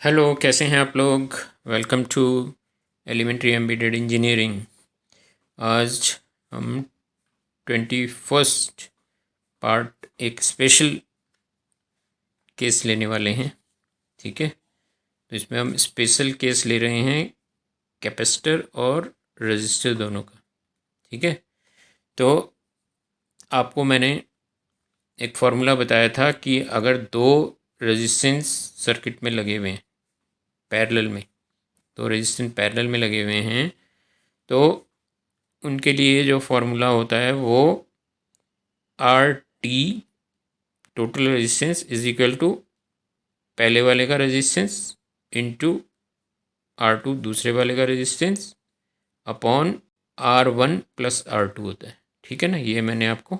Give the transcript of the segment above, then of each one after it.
Hello, कैसे हैं आप लोग। Welcome to elementary embedded engineering. आज हम 21st पार्ट एक स्पेशल केस लेने वाले हैं। ठीक है, तो इसमें हम स्पेशल केस ले रहे हैं कैपेसिटर और रजिस्टर दोनों का। ठीक है, तो आपको मैंने एक फार्मूला बताया था कि अगर दो रेजिस्टेंस सर्किट में लगे हुए हैं पैरेलल में, तो रेजिस्टेंस पैरेलल में लगे हुए हैं, तो उनके लिए जो फार्मूला होता है वो R T total resistance is equal to पहले वाले का रेजिस्टेंस इंटू आर टू दूसरे वाले का resistance upon R one plus R two होता है। ठीक है ना, ये मैंने आपको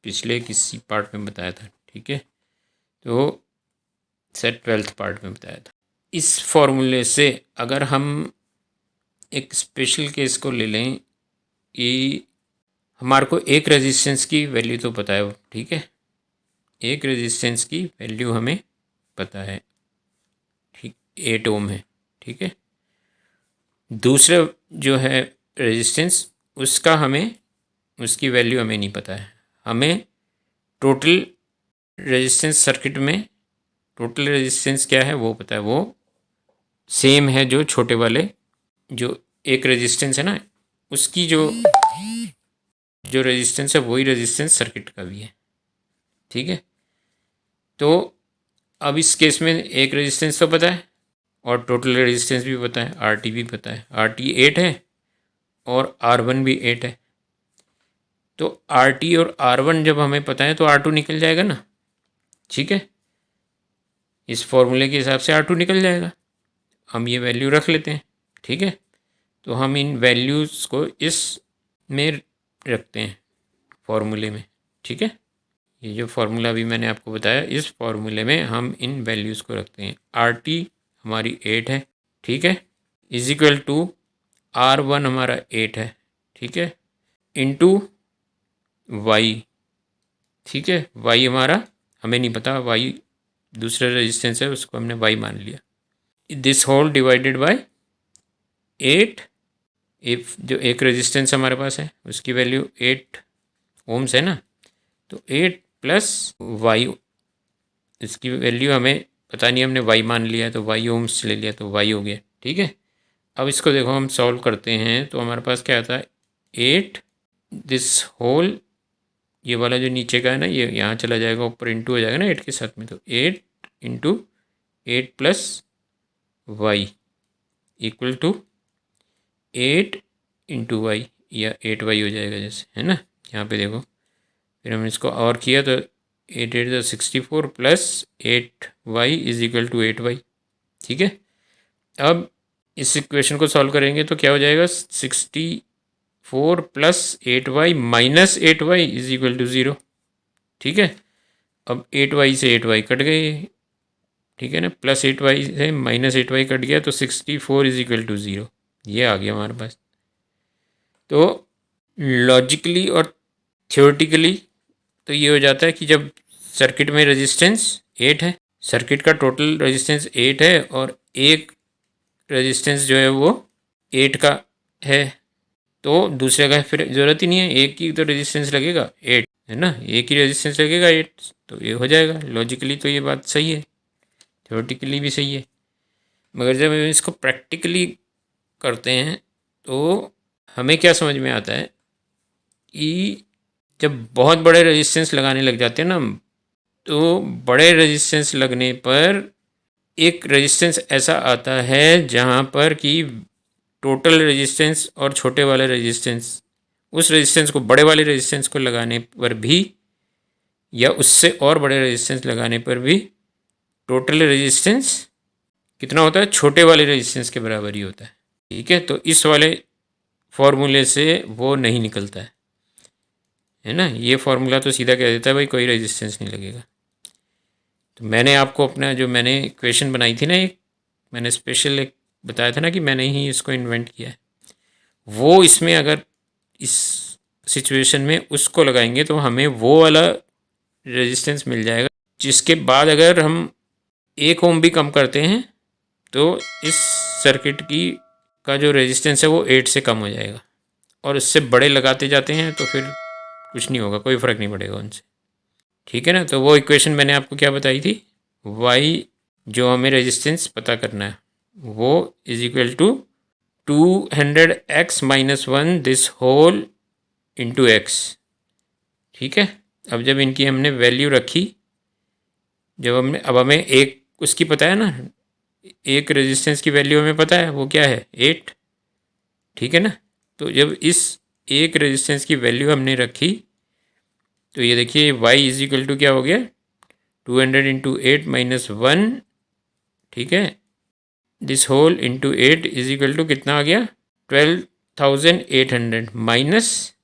पिछले किसी पार्ट में बताया था। ठीक है, तो सेट 12th पार्ट में बताया था। इस फॉर्मूले से अगर हम एक स्पेशल केस को ले लें कि हमारे को एक रेजिस्टेंस की वैल्यू तो पता है। ठीक है, एक रेजिस्टेंस की वैल्यू हमें पता है, ठीक 8 ओम है। ठीक है, दूसरा जो है रेजिस्टेंस उसका हमें उसकी वैल्यू हमें नहीं पता है। हमें टोटल रेजिस्टेंस सर्किट में टोटल रेजिस्टेंस क्या है वो पता है, वो सेम है जो छोटे वाले जो एक रेजिस्टेंस है ना, उसकी जो रेजिस्टेंस है वही रेजिस्टेंस सर्किट का भी है। ठीक है, तो अब इस केस में एक रेजिस्टेंस तो पता है और टोटल रेजिस्टेंस भी पता है, आर टी भी पता है। आर टी 8 है और आर वन भी 8 है। तो आर टी और आर वन जब हमें पता है तो आर टू निकल जाएगा ना। ठीक है, इस फॉर्मूले के हिसाब से आर टू निकल जाएगा। हम ये वैल्यू रख लेते हैं। ठीक है, तो हम इन वैल्यूज़ को इस में रखते हैं फॉर्मूले में। ठीक है, ये जो फार्मूला भी मैंने आपको बताया, इस फार्मूले में हम इन वैल्यूज़ को रखते हैं। आर टी हमारी 8 है। ठीक है, is equal to R one हमारा 8 है। ठीक है, इंटू वाई। ठीक है, वाई हमारा हमें नहीं पता, वाई दूसरा रेजिस्टेंस है उसको हमने वाई मान लिया। This whole divided by 8। If जो एक रेजिस्टेंस हमारे पास है उसकी वैल्यू 8 ओम्स है ना, तो 8 प्लस वाई, इसकी वैल्यू हमें पता नहीं, हमने वाई मान लिया है तो वाई ओम्स ले लिया तो वाई हो गया। ठीक है, अब इसको देखो हम सॉल्व करते हैं तो हमारे पास क्या आता है 8 दिस होल, ये वाला जो नीचे का है ना ये यहाँ चला जाएगा, ऊपर इंटू हो जाएगा ना 8 के साथ में, तो 8 into 8 plus y equal to 8 into y, या 8 वाई हो जाएगा जैसे, है ना। यहाँ पे देखो, फिर हम इसको और किया तो 8 8 64 plus 8 y is equal to 8 y. ठीक है, अब इस इक्वेशन को सॉल्व करेंगे तो क्या हो जाएगा 64 plus 8 y minus 8 y is equal to 0। ठीक है, अब 8 वाई से 8 वाई कट गए। ठीक है ना, प्लस 8 वाई से माइनस 8 वाई कट गया तो 64 इज इक्वल टू 0, ये आ गया हमारे पास। तो लॉजिकली और थियोरेटिकली तो ये हो जाता है कि जब सर्किट में रेजिस्टेंस 8 है, सर्किट का टोटल रेजिस्टेंस 8 है और एक रेजिस्टेंस जो है वो 8 का है, तो दूसरे का फिर ज़रूरत ही नहीं है, एक ही तो रेजिस्टेंस लगेगा 8, है ना, एक ही रेजिस्टेंस लगेगा 8, तो ये हो जाएगा। लॉजिकली तो ये बात सही है, थ्योरेटिकली भी सही है, मगर जब हम इसको प्रैक्टिकली करते हैं तो हमें क्या समझ में आता है कि जब बहुत बड़े रेजिस्टेंस लगाने लग जाते हैं ना, तो बड़े रेजिस्टेंस लगने पर एक रेजिस्टेंस ऐसा आता है जहाँ पर कि टोटल रेजिस्टेंस और छोटे वाले रेजिस्टेंस, उस रेजिस्टेंस को बड़े वाले रेजिस्टेंस को लगाने पर भी या उससे और बड़े रेजिस्टेंस लगाने पर भी टोटल रेजिस्टेंस कितना होता है, छोटे वाले रेजिस्टेंस के बराबर ही होता है। ठीक है, तो इस वाले फॉर्मूले से वो नहीं निकलता है ना। ये फार्मूला तो सीधा कह देता है भाई कोई रेजिस्टेंस नहीं लगेगा। तो मैंने आपको अपना जो मैंने इक्वेशन बनाई थी ना, एक मैंने स्पेशल एक बताया था ना कि मैंने ही इसको इन्वेंट किया है, वो इसमें अगर इस सिचुएशन में उसको लगाएंगे तो हमें वो वाला रेजिस्टेंस मिल जाएगा, जिसके बाद अगर हम 1 ओम भी कम करते हैं तो इस सर्किट का जो रेजिस्टेंस है वो 8 से कम हो जाएगा, और इससे बड़े लगाते जाते हैं तो फिर कुछ नहीं होगा, कोई फ़र्क नहीं पड़ेगा उनसे। ठीक है ना। तो वो इक्वेशन मैंने आपको क्या बताई थी, वाई जो हमें रेजिस्टेंस पता करना है वो is equal to 200x-1 this whole into x. ठीक है। अब जब इनकी हमने वैल्यू रखी, अब हमें एक उसकी पता है ना, एक रेजिस्टेंस की वैल्यू हमें पता है वो क्या है 8। ठीक है ना। तो जब इस एक रेजिस्टेंस की वैल्यू हमने रखी तो ये देखिए y इज इक्वल टू क्या हो गया, 200 इंटू 8-1। ठीक है। This whole into 8 is equal to कितना आ गया, 12,800 माइनस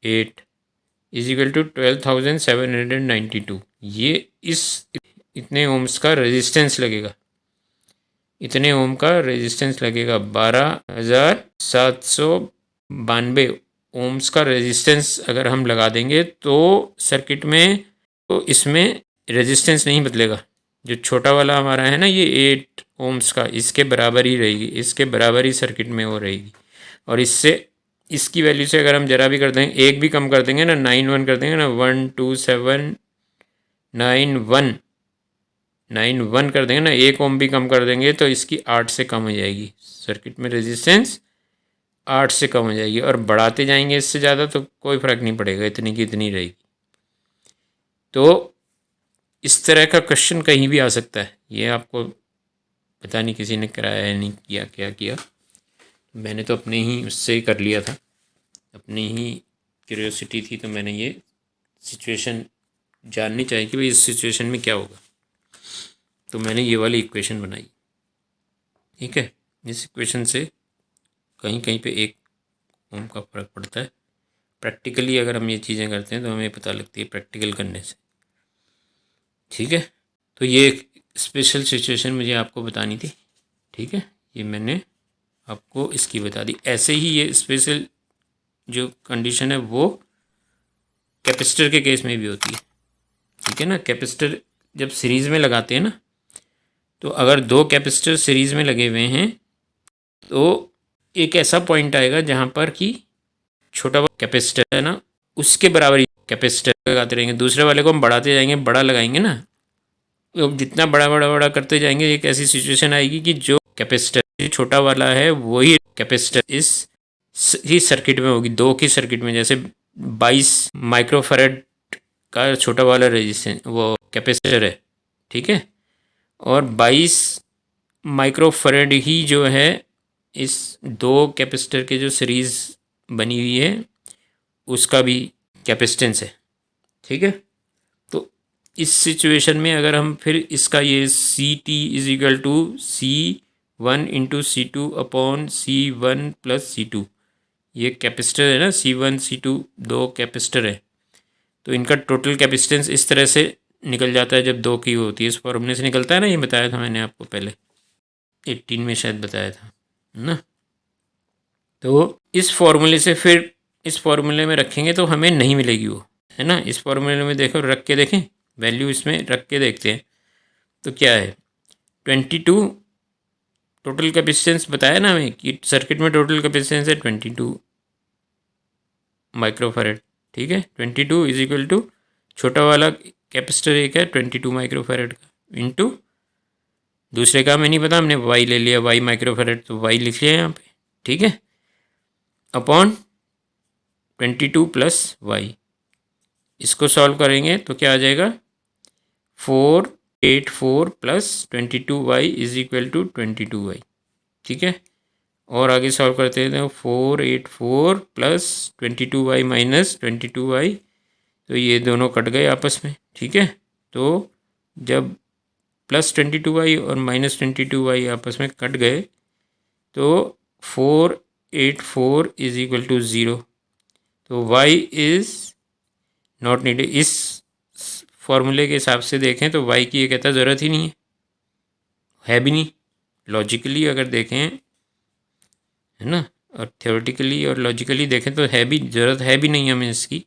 8 इज इक्वल टू 12,792। ये इस इतने ओम्स का रेजिस्टेंस लगेगा, इतने ओम का रेजिस्टेंस लगेगा। 12,792 ओम्स का रेजिस्टेंस अगर हम लगा देंगे तो सर्किट में, तो इसमें रेजिस्टेंस नहीं बदलेगा। जो छोटा वाला हमारा है ना ये 8 ओम्स का, इसके बराबर ही रहेगी, इसके बराबर ही सर्किट में वो रहेगी। और इससे इसकी वैल्यू से अगर हम जरा भी कर देंगे, एक भी कम कर देंगे ना, 9-1 कर देंगे ना, 12791 कर देंगे ना, 1 ओम भी कम कर देंगे तो इसकी 8 से कम हो जाएगी, सर्किट में रेजिस्टेंस 8 से कम हो जाएगी। और बढ़ाते जाएंगे इससे ज़्यादा तो कोई फ़र्क नहीं पड़ेगा, इतनी की इतनी रहेगी। तो इस तरह का क्वेश्चन कहीं भी आ सकता है। ये आपको पता नहीं किसी ने कराया है नहीं किया, क्या किया, मैंने तो अपने ही उससे ही कर लिया था, अपनी ही क्यूरियोसिटी थी, तो मैंने ये सिचुएशन जाननी चाहिए कि भाई इस सिचुएशन में क्या होगा, तो मैंने ये वाली इक्वेशन बनाई। ठीक है। इस इक्वेशन से कहीं कहीं पे 1 ओम का फ़र्क पड़ता है। प्रैक्टिकली अगर हम ये चीज़ें करते हैं तो हमें पता लगती है प्रैक्टिकल करने से। ठीक है। तो ये एक स्पेशल सिचुएशन मुझे आपको बतानी थी। ठीक है। ये मैंने आपको इसकी बता दी। ऐसे ही ये स्पेशल जो कंडीशन है वो कैपेसिटर के केस में भी होती है। ठीक है ना। कैपेसिटर जब सीरीज़ में लगाते हैं ना, तो अगर 2 कैपेसिटर सीरीज़ में लगे हुए हैं तो एक ऐसा पॉइंट आएगा जहाँ पर कि छोटा कैपेसिटर है ना उसके बराबर ही कैपेसिटर लगाते रहेंगे, दूसरे वाले को हम बढ़ाते जाएंगे, बड़ा लगाएंगे ना, तो जितना बड़ा बड़ा बड़ा करते जाएंगे एक ऐसी सिचुएशन आएगी कि जो कैपेसिटर छोटा वाला है वही कैपेसिटर इस ही सर्किट में होगी, 2 की सर्किट में। जैसे 22 माइक्रोफैरड का छोटा वाला रेजिस्टेंस वो कैपेसिटर है। ठीक है। और 22 माइक्रोफैरड ही जो है इस 2 कैपेसिटर के जो सीरीज़ बनी हुई है उसका भी कैपेसिटेंस है। ठीक है। तो इस सिचुएशन में अगर हम फिर इसका ये C T is equal to C1 into C2 upon C1 plus C2, ये कैपेसिटर है ना, C1 C2 2 कैपेसिटर है, तो इनका टोटल कैपेसिटेंस इस तरह से निकल जाता है जब 2 की होती है, इस फॉर्मूले से निकलता है ना, ये बताया था मैंने आपको पहले 18 में शायद बताया था ना। तो इस फॉर्मूले से फिर इस फॉर्मूले में रखेंगे तो हमें नहीं मिलेगी वो, है ना। इस फॉर्मूले में देखो, रख के देखें, वैल्यू इसमें रख के देखते हैं तो क्या है, 22 टोटल कैपेसिटेंस बताया ना हमें कि सर्किट में टोटल कैपेसिटेंस है 22 माइक्रोफैरड। ठीक है। 22 इज इक्वल टू छोटा वाला कैपेसिटर एक है 22 माइक्रोफैरड का, इंटू दूसरे का हमें नहीं पता, हमने वाई ले लिया, वाई माइक्रोफैरड, तो वाई लिख लिया यहाँ पे। ठीक है। अपॉन 22 प्लस वाई, इसको सॉल्व करेंगे तो क्या आ जाएगा, 484 plus 22y is equal to 22y। ठीक है। और आगे सॉल्व करते हैं तो 484 प्लस 22y माइनस 22y, तो ये दोनों कट गए आपस में। ठीक है। तो जब प्लस 22y और माइनस 22y आपस में कट गए तो 484 इज इक्वल टू 0, तो y इज़ नॉट नीडेड। इस फॉर्मूले के हिसाब से देखें तो y की ये कहता ज़रूरत ही नहीं है भी नहीं, लॉजिकली अगर देखें, है ना, और थ्योरेटिकली और लॉजिकली देखें तो है भी, ज़रूरत है भी नहीं हमें इसकी।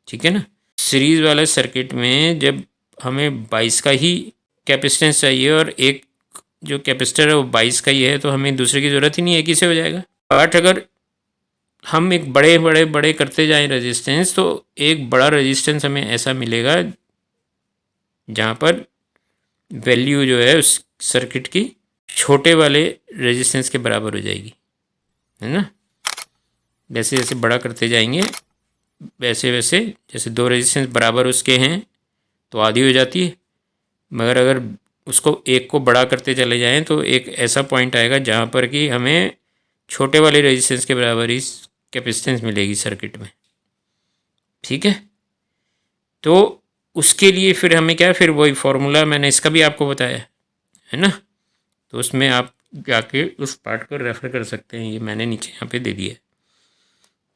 ठीक है ना। सीरीज़ वाले सर्किट में जब हमें 22 का ही कैपेसिटेंस चाहिए और एक जो कैपेसिटर है वो 22 का ही है, तो हमें दूसरे की ज़रूरत ही नहीं है, एक ही से हो जाएगा। बट अगर हम एक बड़े बड़े बड़े करते जाएं रेजिस्टेंस, तो एक बड़ा रेजिस्टेंस हमें ऐसा मिलेगा जहाँ पर वैल्यू जो है उस सर्किट की छोटे वाले रेजिस्टेंस के बराबर हो जाएगी, है ना। जैसे जैसे बड़ा करते जाएंगे वैसे वैसे, जैसे 2 रेजिस्टेंस बराबर उसके हैं तो आधी हो जाती है, मगर अगर उसको एक को बड़ा करते चले जाएं तो एक ऐसा पॉइंट आएगा जहाँ पर कि हमें छोटे वाले रेजिस्टेंस के बराबर ही कैपेसिटेंस मिलेगी सर्किट में, ठीक है। तो उसके लिए फिर हमें क्या है, फिर वही फॉर्मूला मैंने इसका भी आपको बताया है ना, तो उसमें आप जाके उस पार्ट को रेफ़र कर सकते हैं, ये मैंने नीचे यहाँ पे दे दिया है,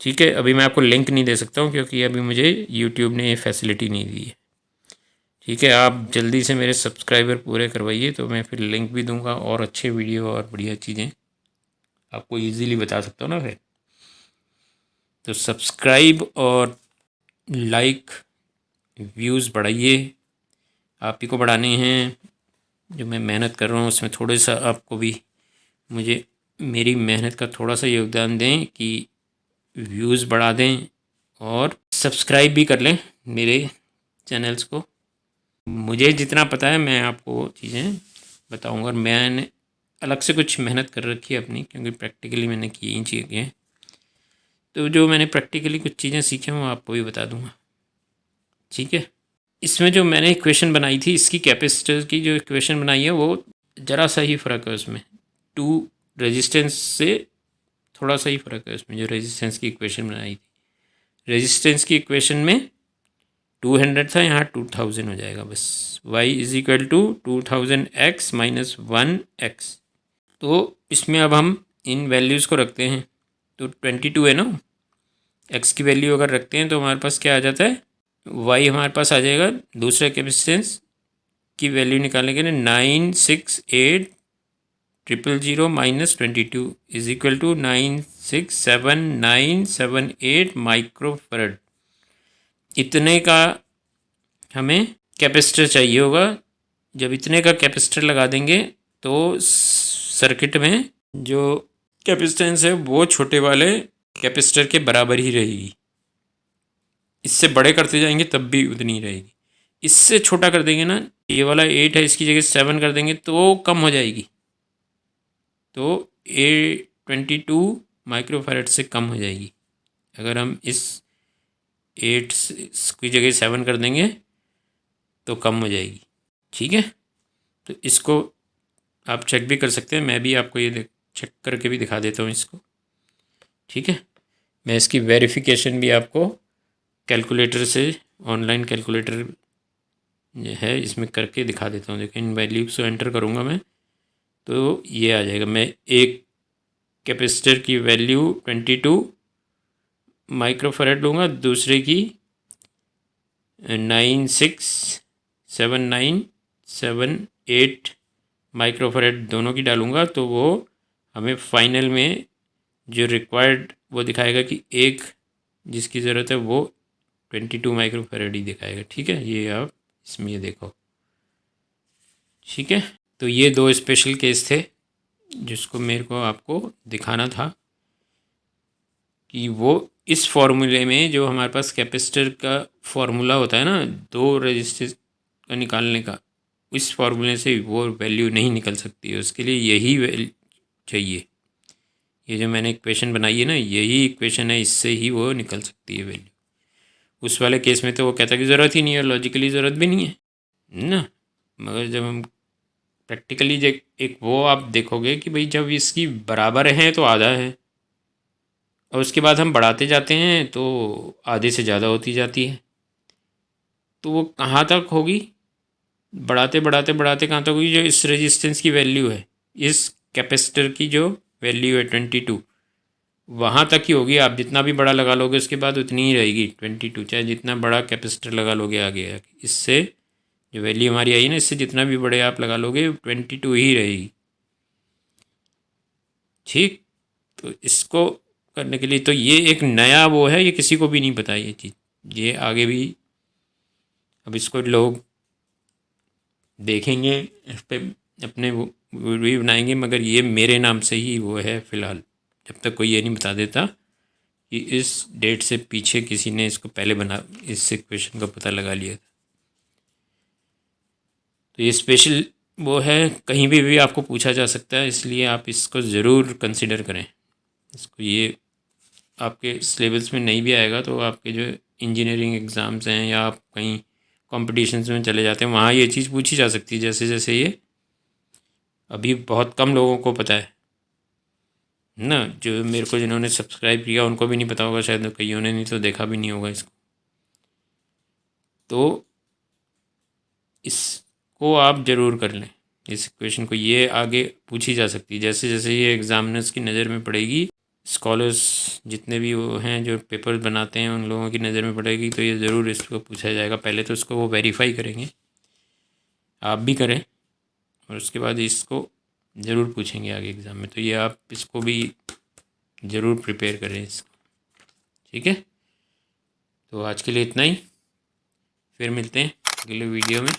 ठीक है। अभी मैं आपको लिंक नहीं दे सकता हूँ क्योंकि अभी मुझे यूट्यूब ने ये फैसिलिटी नहीं दी है, ठीक है। आप जल्दी से मेरे सब्सक्राइबर पूरे करवाइए तो मैं फिर लिंक भी दूंगा और अच्छे वीडियो और बढ़िया चीज़ें आपको इजीली बता सकता हूँ ना फिर। तो सब्सक्राइब और लाइक व्यूज़ बढ़ाइए, आप ही को बढ़ाने हैं। जो मैं मेहनत कर रहा हूँ उसमें थोड़े सा आपको भी मुझे मेरी मेहनत का थोड़ा सा योगदान दें कि व्यूज़ बढ़ा दें और सब्सक्राइब भी कर लें मेरे चैनल्स को। मुझे जितना पता है मैं आपको चीज़ें बताऊंगा, और मैंने अलग से कुछ मेहनत कर रखी है अपनी, क्योंकि प्रैक्टिकली मैंने की ही चीज़ें, तो जो मैंने प्रैक्टिकली कुछ चीज़ें सीखी हैं वो आपको भी बता दूंगा, ठीक है। इसमें जो मैंने इक्वेशन बनाई थी, इसकी कैपेसिटर की जो इक्वेशन बनाई है वो ज़रा सा ही फ़र्क है उसमें, 2 रेजिस्टेंस से थोड़ा सा ही फ़र्क है उसमें। जो रेजिस्टेंस की इक्वेशन बनाई थी, रेजिस्टेंस की इक्वेशन में 200 था, यहाँ 2000 हो जाएगा बस। y is equal to 2000 x minus 1x। तो इसमें अब हम इन वैल्यूज़ को रखते हैं, तो 22 है ना, x की वैल्यू अगर रखते हैं तो हमारे पास क्या आ जाता है, y हमारे पास आ जाएगा दूसरे कैपेसिटेंस की वैल्यू निकालने के लिए 968,000 minus 22 is equal to 967978 microfarad. इतने का हमें कैपेसिटर चाहिए होगा। जब इतने का कैपेसिटर लगा देंगे तो सर्किट में जो कैपेसिटेंस है वो छोटे वाले कैपेसिटर के बराबर ही रहेगी। इससे बड़े करते जाएंगे तब भी उतनी ही रहेगी। इससे छोटा कर देंगे ना, ये वाला 8 है इसकी जगह 7 कर देंगे तो कम हो जाएगी, तो 22 माइक्रोफैरड से कम हो जाएगी। अगर हम इस 8 की जगह 7 कर देंगे तो कम हो जाएगी, ठीक है। तो इसको आप चेक भी कर सकते हैं, मैं भी आपको ये चेक करके भी दिखा देता हूँ इसको, ठीक है। मैं इसकी वेरिफिकेशन भी आपको कैलकुलेटर से, ऑनलाइन कैलकुलेटर है इसमें करके दिखा देता हूँ। देखिए इन वैल्यूज़ को एंटर करूँगा मैं तो ये आ जाएगा। मैं एक कैपेसिटर की वैल्यू 22 माइक्रोफैरड लूँगा, दूसरे की 967978 माइक्रोफैरड दोनों की डालूँगा, तो वो हमें फाइनल में जो रिक्वायर्ड वो दिखाएगा कि एक जिसकी ज़रूरत है वो 22 माइक्रोफैरड ही दिखाएगा, ठीक है। ये आप इसमें ये देखो, ठीक है। तो ये 2 स्पेशल केस थे जिसको मेरे को आपको दिखाना था कि वो इस फॉर्मूले में जो हमारे पास कैपेसिटर का फॉर्मूला होता है ना 2 रेजिस्टेंस का निकालने का, इस फार्मूले से वो वैल्यू नहीं निकल सकती है, उसके लिए यही वैल्यू चाहिए। ये जो मैंने इक्वेशन बनाई है ना, यही इक्वेशन है, इससे ही वो निकल सकती है वैल्यू। उस वाले केस में तो वो कहता है कि ज़रूरत ही नहीं है, लॉजिकली ज़रूरत भी नहीं है ना। मगर जब हम प्रैक्टिकली एक वो आप देखोगे कि भाई जब इसकी बराबर है तो आधा है, और उसके बाद हम बढ़ाते जाते हैं तो आधे से ज़्यादा होती जाती है, तो वो कहाँ तक होगी, बढ़ाते बढ़ाते बढ़ाते कहाँ तक होगी, जो इस रेजिस्टेंस की वैल्यू है, इस कैपेसिटर की जो वैल्यू है 22, वहाँ तक ही होगी। आप जितना भी बड़ा लगा लोगे उसके बाद उतनी ही रहेगी 22, चाहे जितना बड़ा कैपेसिटर लगा लोगे आगे इससे जो वैल्यू हमारी आई ना, इससे जितना भी बड़े आप लगा लोगे 22 ही रहेगी, ठीक। तो इसको करने के लिए तो ये एक नया वो है, ये किसी को भी नहीं पता ये चीज़, ये आगे भी अब इसको लोग देखेंगे इस पर अपने वो वीडियो बनाएंगे, मगर ये मेरे नाम से ही वो है फ़िलहाल, जब तक कोई ये नहीं बता देता कि इस डेट से पीछे किसी ने इसको पहले बना, इस इक्वेशन का पता लगा लिया। तो ये स्पेशल वो है, कहीं भी आपको पूछा जा सकता है, इसलिए आप इसको ज़रूर कंसिडर करें इसको। ये आपके सिलेबस में नहीं भी आएगा तो आपके जो इंजीनियरिंग एग्ज़ाम्स हैं या आप कहीं कॉम्पिटिशन्स में चले जाते हैं वहाँ ये चीज़ पूछी जा सकती है। जैसे जैसे ये अभी बहुत कम लोगों को पता है ना, जो मेरे को जिन्होंने सब्सक्राइब किया उनको भी नहीं पता होगा शायद, कईयों ने नहीं तो देखा भी नहीं होगा इसको। तो इसको आप ज़रूर कर लें, इस इक्वेशन को, ये आगे पूछी जा सकती है। जैसे जैसे ये एग्ज़ामिनर्स की नज़र में पड़ेगी, स्कॉलर्स जितने भी वो हैं जो पेपर बनाते हैं उन लोगों की नज़र में पड़ेगी, तो ये ज़रूर इसको पूछा जाएगा। पहले तो इसको वो वेरीफाई करेंगे, आप भी करें, और उसके बाद इसको ज़रूर पूछेंगे आगे एग्ज़ाम में। तो ये आप इसको भी ज़रूर प्रिपेयर करें इसको, ठीक है। तो आज के लिए इतना ही, फिर मिलते हैं अगले वीडियो में।